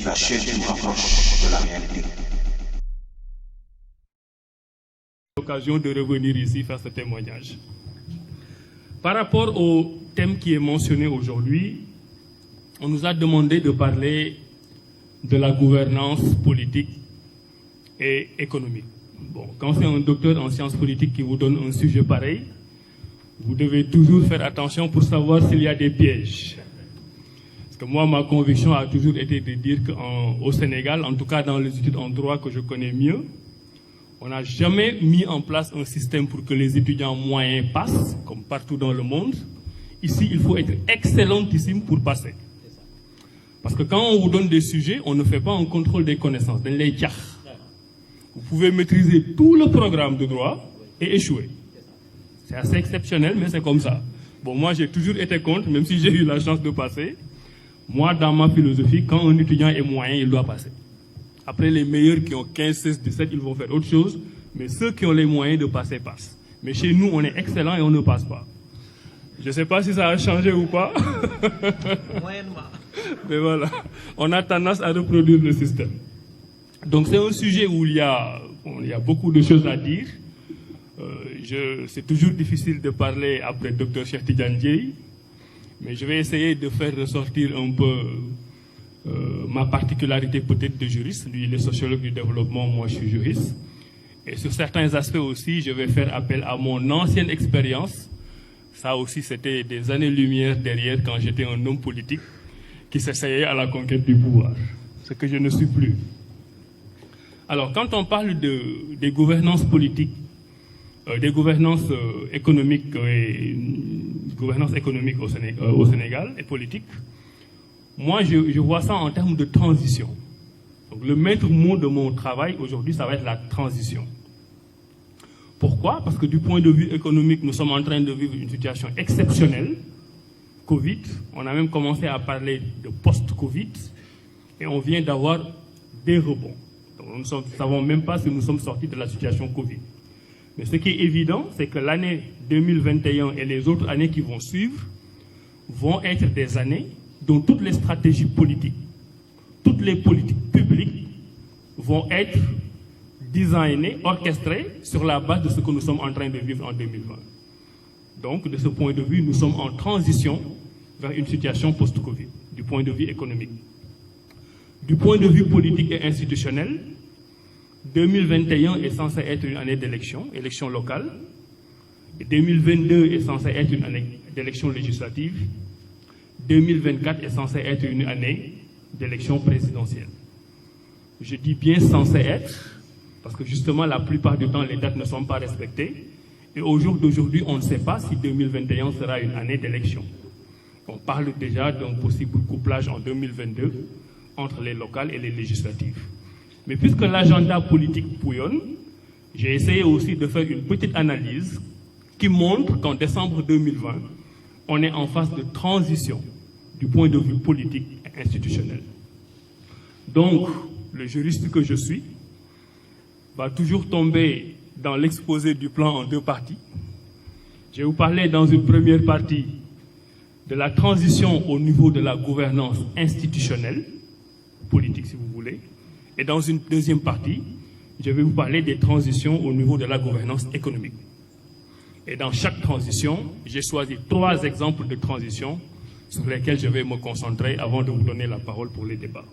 la chaîne qui nous rapproche de la réalité. L'occasion de revenir ici faire ce témoignage. Par rapport au thème qui est mentionné aujourd'hui, on nous a demandé de parler de la gouvernance politique et économique. Bon, quand c'est un docteur en sciences politiques qui vous donne un sujet pareil, vous devez toujours faire attention pour savoir s'il y a des pièges. Parce que moi, ma conviction a toujours été de dire qu'au Sénégal, en tout cas dans les études en droit que je connais mieux, on n'a jamais mis en place un système pour que les étudiants moyens passent, comme partout dans le monde. Ici, il faut être excellentissime pour passer. Parce que quand on vous donne des sujets, on ne fait pas un contrôle des connaissances. Vous pouvez maîtriser tout le programme de droit et échouer. C'est assez exceptionnel, mais c'est comme ça. Bon, moi, j'ai toujours été contre, même si j'ai eu la chance de passer. Moi, dans ma philosophie, quand un étudiant est moyen, il doit passer. Après, les meilleurs qui ont 15, 16, 17, ils vont faire autre chose. Mais ceux qui ont les moyens de passer, passent. Mais chez nous, on est excellent et on ne passe pas. Je ne sais pas si ça a changé ou pas. Moyennement. Mais voilà, on a tendance à reproduire le système. Donc c'est un sujet où il y a beaucoup de choses à dire. C'est toujours difficile de parler après Dr Cheikh Tidiane Dièye, mais je vais essayer de faire ressortir un peu ma particularité peut-être de juriste. Lui, il est sociologue du développement, moi je suis juriste. Et sur certains aspects aussi, je vais faire appel à mon ancienne expérience. Ça aussi, c'était des années-lumière derrière quand j'étais un homme politique qui s'essayait à la conquête du pouvoir, ce que je ne suis plus. Alors, quand on parle des gouvernances politiques, des gouvernances économiques au Sénégal et politiques, moi, je vois ça en termes de transition. Donc, le maître mot de mon travail aujourd'hui, ça va être la transition. Pourquoi? Parce que du point de vue économique, nous sommes en train de vivre une situation exceptionnelle. Covid, on a même commencé à parler de post-Covid et on vient d'avoir des rebonds. Donc, nous ne savons même pas si nous sommes sortis de la situation Covid. Mais ce qui est évident, c'est que l'année 2021 et les autres années qui vont suivre vont être des années dont toutes les stratégies politiques, toutes les politiques publiques vont être designées, orchestrées sur la base de ce que nous sommes en train de vivre en 2020. Donc, de ce point de vue, nous sommes en transition vers une situation post-Covid, du point de vue économique. Du point de vue politique et institutionnel, 2021 est censé être une année d'élection, élection locale. Et 2022 est censé être une année d'élection législative. 2024 est censé être une année d'élection présidentielle. Je dis bien censé être, parce que justement, la plupart du temps, les dates ne sont pas respectées. Et au jour d'aujourd'hui, on ne sait pas si 2021 sera une année d'élection. On parle déjà d'un possible couplage en 2022 entre les locales et les législatives. Mais puisque l'agenda politique bouillonne, j'ai essayé aussi de faire une petite analyse qui montre qu'en décembre 2020, on est en phase de transition du point de vue politique et institutionnel. Donc, le juriste que je suis va toujours tomber dans l'exposé du plan en deux parties. Je vais vous parler dans une première partie de la transition au niveau de la gouvernance institutionnelle, politique si vous voulez, et dans une deuxième partie, je vais vous parler des transitions au niveau de la gouvernance économique. Et dans chaque transition, j'ai choisi 3 exemples de transitions sur lesquels je vais me concentrer avant de vous donner la parole pour les débats.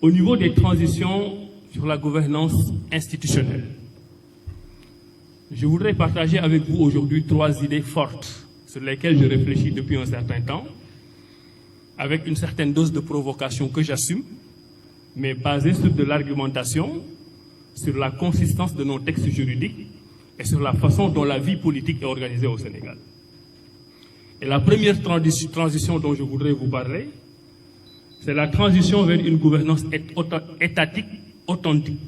Au niveau des transitions sur la gouvernance institutionnelle, je voudrais partager avec vous aujourd'hui 3 idées fortes sur lesquelles je réfléchis depuis un certain temps, avec une certaine dose de provocation que j'assume, mais basée sur de l'argumentation, sur la consistance de nos textes juridiques et sur la façon dont la vie politique est organisée au Sénégal. Et la première transition dont je voudrais vous parler, c'est la transition vers une gouvernance étatique authentique.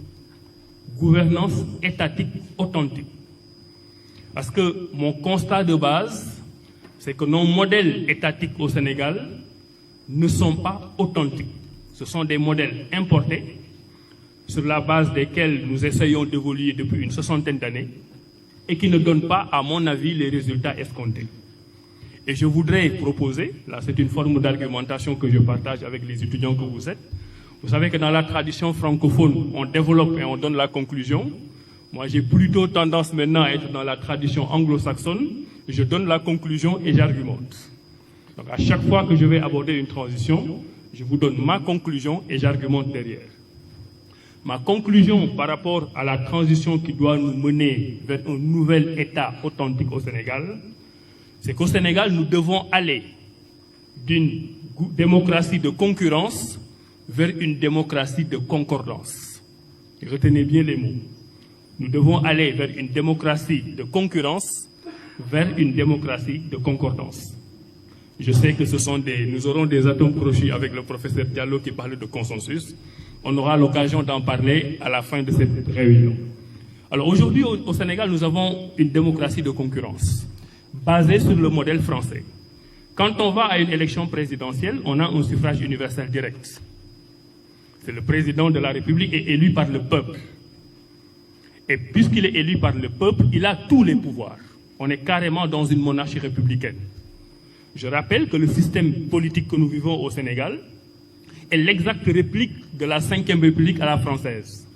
Gouvernance étatique authentique. Parce que mon constat de base, c'est que nos modèles étatiques au Sénégal ne sont pas authentiques. Ce sont des modèles importés sur la base desquels nous essayons d'évoluer depuis une 60aine d'années et qui ne donnent pas, à mon avis, les résultats escomptés. Et je voudrais proposer, là c'est une forme d'argumentation que je partage avec les étudiants que vous êtes. Vous savez que dans la tradition francophone, on développe et on donne la conclusion. Moi, j'ai plutôt tendance maintenant à être dans la tradition anglo-saxonne. Je donne la conclusion et j'argumente. Donc, à chaque fois que je vais aborder une transition, je vous donne ma conclusion et j'argumente derrière. Ma conclusion par rapport à la transition qui doit nous mener vers un nouvel État authentique au Sénégal, c'est qu'au Sénégal, nous devons aller d'une démocratie de concurrence vers une démocratie de concordance. Retenez bien les mots. Nous devons aller vers une démocratie de concurrence vers une démocratie de concordance. Je sais que nous aurons des atomes crochus avec le professeur Diallo qui parle de consensus. On aura l'occasion d'en parler à la fin de cette réunion. Alors aujourd'hui, au Sénégal, nous avons une démocratie de concurrence basée sur le modèle français. Quand on va à une élection présidentielle, on a un suffrage universel direct. C'est le président de la République est élu par le peuple. Et puisqu'il est élu par le peuple, il a tous les pouvoirs. On est carrément dans une monarchie républicaine. Je rappelle que le système politique que nous vivons au Sénégal est l'exacte réplique de la Ve République à la française.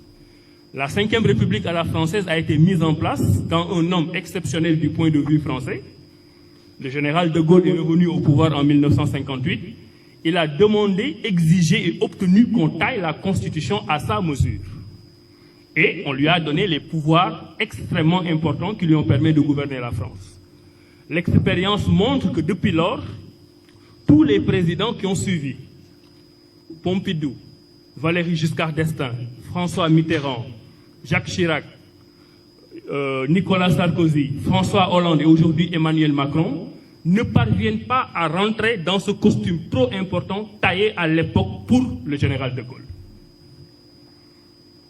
La Ve République à la française a été mise en place quand un homme exceptionnel du point de vue français, le général de Gaulle, est revenu au pouvoir en 1958. Il a demandé, exigé et obtenu qu'on taille la Constitution à sa mesure. Et on lui a donné les pouvoirs extrêmement importants qui lui ont permis de gouverner la France. L'expérience montre que depuis lors, tous les présidents qui ont suivi, Pompidou, Valéry Giscard d'Estaing, François Mitterrand, Jacques Chirac, Nicolas Sarkozy, François Hollande et aujourd'hui Emmanuel Macron, ne parviennent pas à rentrer dans ce costume trop important taillé à l'époque pour le général de Gaulle.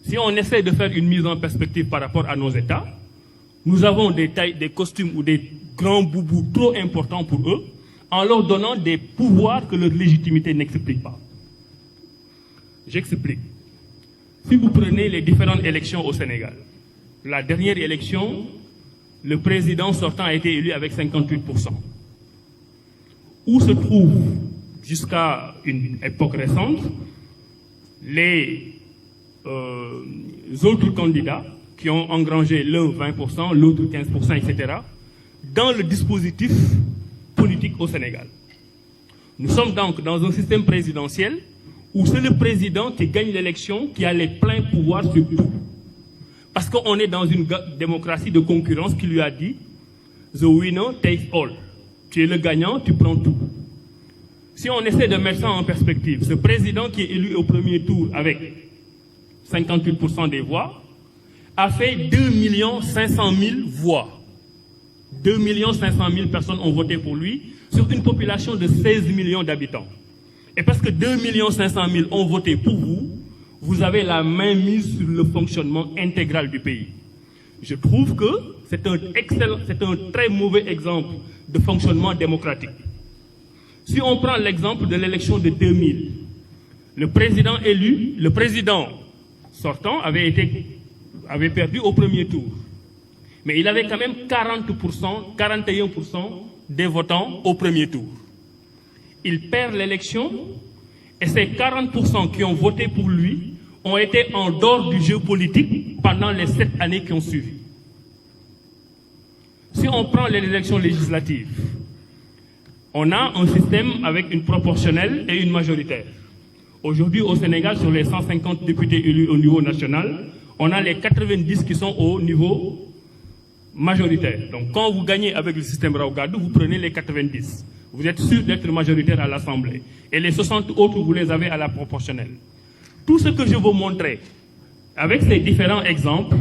Si on essaie de faire une mise en perspective par rapport à nos États, nous avons des costumes ou des grands boubous trop importants pour eux, en leur donnant des pouvoirs que leur légitimité n'explique pas. J'explique. Si vous prenez les différentes élections au Sénégal, la dernière élection, le président sortant a été élu avec 58%. Où se trouvent, jusqu'à une époque récente, les autres candidats qui ont engrangé l'un 20%, l'autre 15%, etc., dans le dispositif politique au Sénégal. Nous sommes donc dans un système présidentiel où c'est le président qui gagne l'élection qui a les pleins pouvoirs sur tout. Parce qu'on est dans une démocratie de concurrence qui lui a dit « The winner takes all ». Tu es le gagnant, tu prends tout. Si on essaie de mettre ça en perspective, ce président qui est élu au premier tour avec 58% des voix a fait 2 500 000 voix. 2 500 000 personnes ont voté pour lui sur une population de 16 millions d'habitants. Et parce que 2 500 000 ont voté pour vous, vous avez la main mise sur le fonctionnement intégral du pays. Je trouve que c'est un très mauvais exemple de fonctionnement démocratique. Si on prend l'exemple de l'élection de 2000, le président sortant avait perdu au premier tour. Mais il avait quand même 40%, 41% des votants au premier tour. Il perd l'élection et ces 40% qui ont voté pour lui ont été en dehors du jeu politique pendant les 7 années qui ont suivi. Si on prend les élections législatives, on a un système avec une proportionnelle et une majoritaire. Aujourd'hui, au Sénégal, sur les 150 députés élus au niveau national, on a les 90 qui sont au niveau majoritaire. Donc, quand vous gagnez avec le système Raogadou, vous prenez les 90. Vous êtes sûr d'être majoritaire à l'Assemblée. Et les 60 autres, vous les avez à la proportionnelle. Tout ce que je veux montrer, avec ces différents exemples,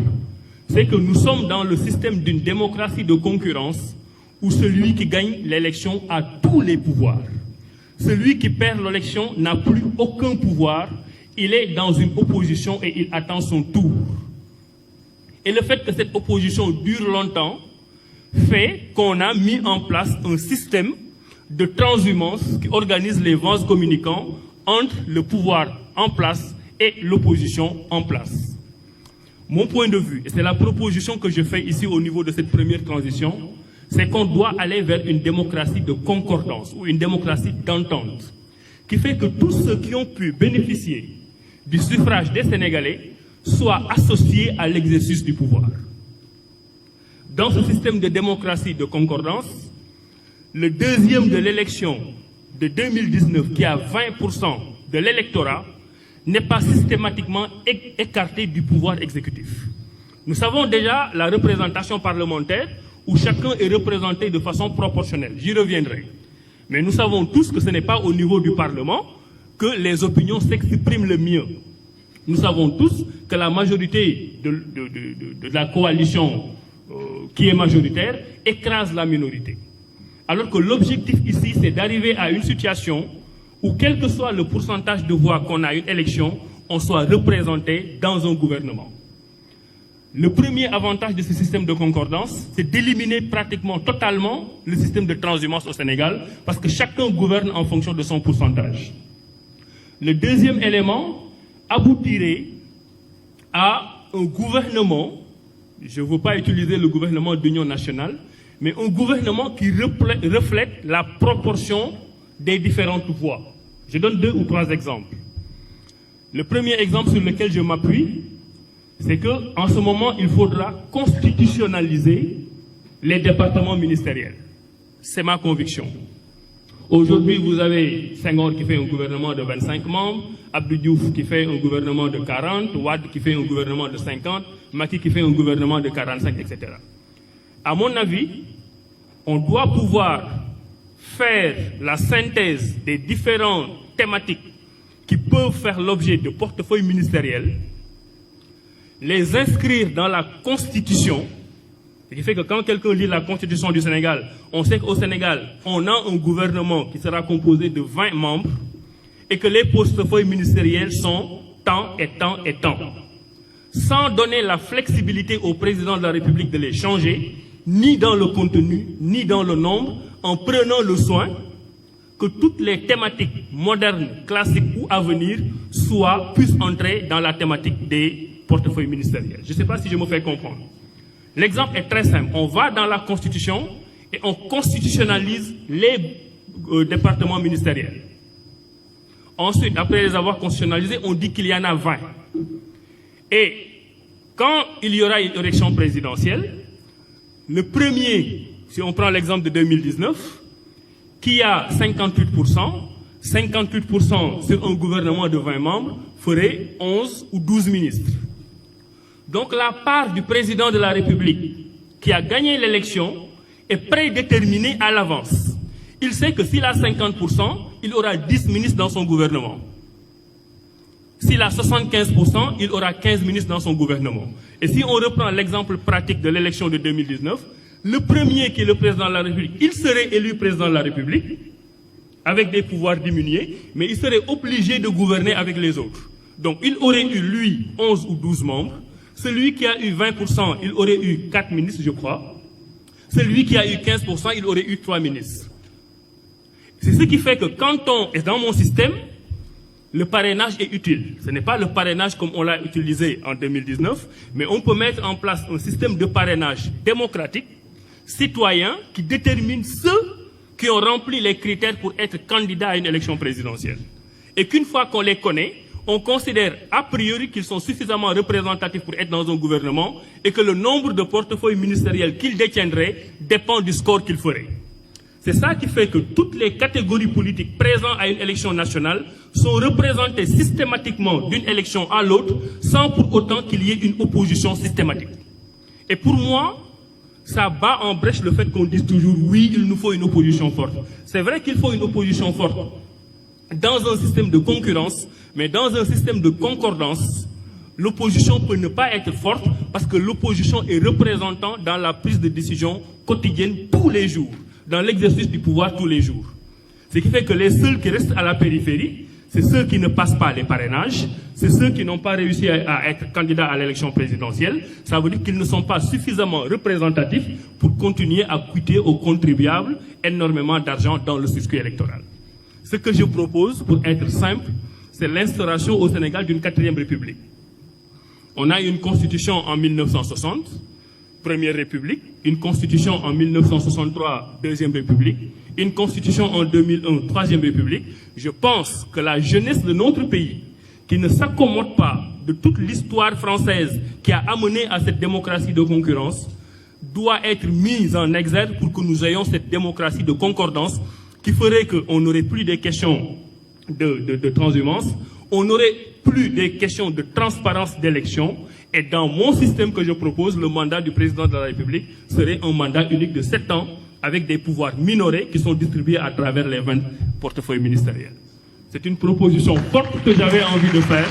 c'est que nous sommes dans le système d'une démocratie de concurrence où celui qui gagne l'élection a tous les pouvoirs. Celui qui perd l'élection n'a plus aucun pouvoir. Il est dans une opposition et il attend son tour. Et le fait que cette opposition dure longtemps fait qu'on a mis en place un système de transhumance qui organise les vases communicants entre le pouvoir en place et l'opposition en place. Mon point de vue, et c'est la proposition que je fais ici au niveau de cette première transition, c'est qu'on doit aller vers une démocratie de concordance ou une démocratie d'entente, qui fait que tous ceux qui ont pu bénéficier du suffrage des Sénégalais soient associés à l'exercice du pouvoir. Dans ce système de démocratie de concordance, le deuxième de l'élection de 2019, qui a 20% de l'électorat, n'est pas systématiquement écarté du pouvoir exécutif. Nous savons déjà la représentation parlementaire où chacun est représenté de façon proportionnelle. J'y reviendrai. Mais nous savons tous que ce n'est pas au niveau du Parlement que les opinions s'expriment le mieux. Nous savons tous que la majorité de la coalition qui est majoritaire écrase la minorité. Alors que l'objectif ici, c'est d'arriver à une situation où, quel que soit le pourcentage de voix qu'on a à une élection, on soit représenté dans un gouvernement. Le premier avantage de ce système de concordance, c'est d'éliminer pratiquement totalement le système de transhumance au Sénégal, parce que chacun gouverne en fonction de son pourcentage. Le deuxième élément aboutirait à un gouvernement, je ne veux pas utiliser le gouvernement d'union nationale, mais un gouvernement qui reflète la proportion des différentes voix. Je donne 2 ou 3 exemples. Le premier exemple sur lequel je m'appuie, c'est qu'en ce moment, il faudra constitutionnaliser les départements ministériels. C'est ma conviction. Aujourd'hui, vous avez Senghor qui fait un gouvernement de 25 membres, Abdou Diouf qui fait un gouvernement de 40, Wade qui fait un gouvernement de 50, Macky qui fait un gouvernement de 45, etc. À mon avis, on doit pouvoir faire la synthèse des différentes thématiques qui peuvent faire l'objet de portefeuilles ministériels, les inscrire dans la Constitution, ce qui fait que quand quelqu'un lit la Constitution du Sénégal, on sait qu'au Sénégal, on a un gouvernement qui sera composé de 20 membres et que les portefeuilles ministériels sont tant et tant et tant. Sans donner la flexibilité au président de la République de les changer, ni dans le contenu, ni dans le nombre, en prenant le soin que toutes les thématiques modernes, classiques ou à venir puissent entrer dans la thématique des portefeuilles ministériels. Je ne sais pas si je me fais comprendre. L'exemple est très simple. On va dans la Constitution et on constitutionnalise les départements ministériels. Ensuite, après les avoir constitutionnalisés, on dit qu'il y en a 20. Et quand il y aura une élection présidentielle, le premier, si on prend l'exemple de 2019, qui a 58%, 58% sur un gouvernement de 20 membres ferait 11 ou 12 ministres. Donc la part du président de la République qui a gagné l'élection est prédéterminée à l'avance. Il sait que s'il a 50%, il aura 10 ministres dans son gouvernement. S'il a 75%, il aura 15 ministres dans son gouvernement. Et si on reprend l'exemple pratique de l'élection de 2019, le premier qui est le président de la République, il serait élu président de la République, avec des pouvoirs diminués, mais il serait obligé de gouverner avec les autres. Donc il aurait eu, lui, 11 ou 12 membres. Celui qui a eu 20%, il aurait eu 4 ministres, je crois. Celui qui a eu 15%, il aurait eu 3 ministres. C'est ce qui fait que quand on est dans mon système, le parrainage est utile. Ce n'est pas le parrainage comme on l'a utilisé en 2019, mais on peut mettre en place un système de parrainage démocratique, citoyen, qui détermine ceux qui ont rempli les critères pour être candidats à une élection présidentielle. Et qu'une fois qu'on les connaît, on considère a priori qu'ils sont suffisamment représentatifs pour être dans un gouvernement et que le nombre de portefeuilles ministériels qu'ils détiendraient dépend du score qu'ils feraient. C'est ça qui fait que toutes les catégories politiques présentes à une élection nationale sont représentées systématiquement d'une élection à l'autre sans pour autant qu'il y ait une opposition systématique. Et pour moi, ça bat en brèche le fait qu'on dise toujours oui, il nous faut une opposition forte. C'est vrai qu'il faut une opposition forte dans un système de concurrence, mais dans un système de concordance, l'opposition peut ne pas être forte parce que l'opposition est représentante dans la prise de décision quotidienne tous les jours, dans l'exercice du pouvoir tous les jours. Ce qui fait que les seuls qui restent à la périphérie, c'est ceux qui ne passent pas les parrainages, c'est ceux qui n'ont pas réussi à être candidats à l'élection présidentielle. Ça veut dire qu'ils ne sont pas suffisamment représentatifs pour continuer à coûter aux contribuables énormément d'argent dans le circuit électoral. Ce que je propose, pour être simple, c'est l'instauration au Sénégal d'une 4e République. On a une constitution en 1960 Première République, une constitution en 1963, Deuxième République, une constitution en 2001, Troisième République. Je pense que la jeunesse de notre pays, qui ne s'accommode pas de toute l'histoire française qui a amené à cette démocratie de concurrence, doit être mise en exergue pour que nous ayons cette démocratie de concordance qui ferait qu'on n'aurait plus des questions de transhumance, on n'aurait plus des questions de transparence d'élection. Et dans mon système que je propose, le mandat du président de la République serait un mandat unique de 7 ans avec des pouvoirs minorés qui sont distribués à travers les 20 portefeuilles ministériels. C'est une proposition forte que j'avais envie de faire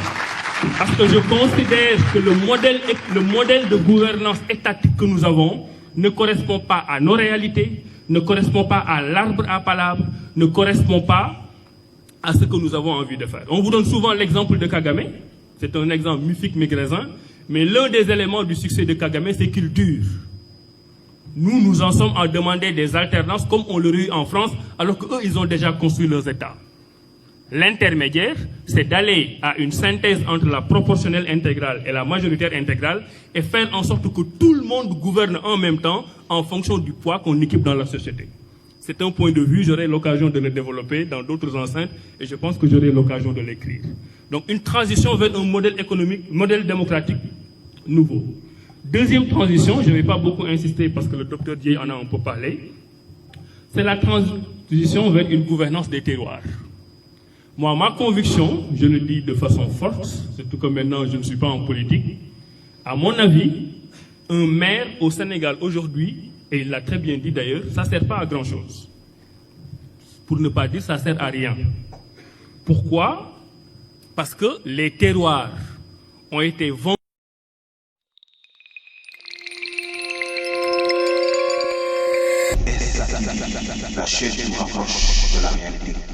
parce que je considère que le modèle de gouvernance étatique que nous avons ne correspond pas à nos réalités, ne correspond pas à l'arbre à palabres, ne correspond pas à ce que nous avons envie de faire. On vous donne souvent l'exemple de Kagame, c'est un exemple mi-figue, mais l'un des éléments du succès de Kagame, c'est qu'il dure. Nous en sommes à demander des alternances comme on l'aurait eu en France, alors qu'eux, ils ont déjà construit leurs États. L'intermédiaire, c'est d'aller à une synthèse entre la proportionnelle intégrale et la majoritaire intégrale et faire en sorte que tout le monde gouverne en même temps en fonction du poids qu'on équipe dans la société. C'est un point de vue, j'aurai l'occasion de le développer dans d'autres enceintes et je pense que j'aurai l'occasion de l'écrire. Donc une transition vers un modèle économique, modèle démocratique nouveau. Deuxième transition, je ne vais pas beaucoup insister parce que le docteur Dieye en a un peu parlé, c'est la transition vers une gouvernance des terroirs. Moi, ma conviction, je le dis de façon forte, surtout que maintenant je ne suis pas en politique, à mon avis, un maire au Sénégal aujourd'hui, et il l'a très bien dit d'ailleurs, ça ne sert pas à grand-chose. Pour ne pas dire ça ne sert à rien. Pourquoi? Parce que les terroirs ont été vendus. La chaîne qui nous rapproche de la réalité.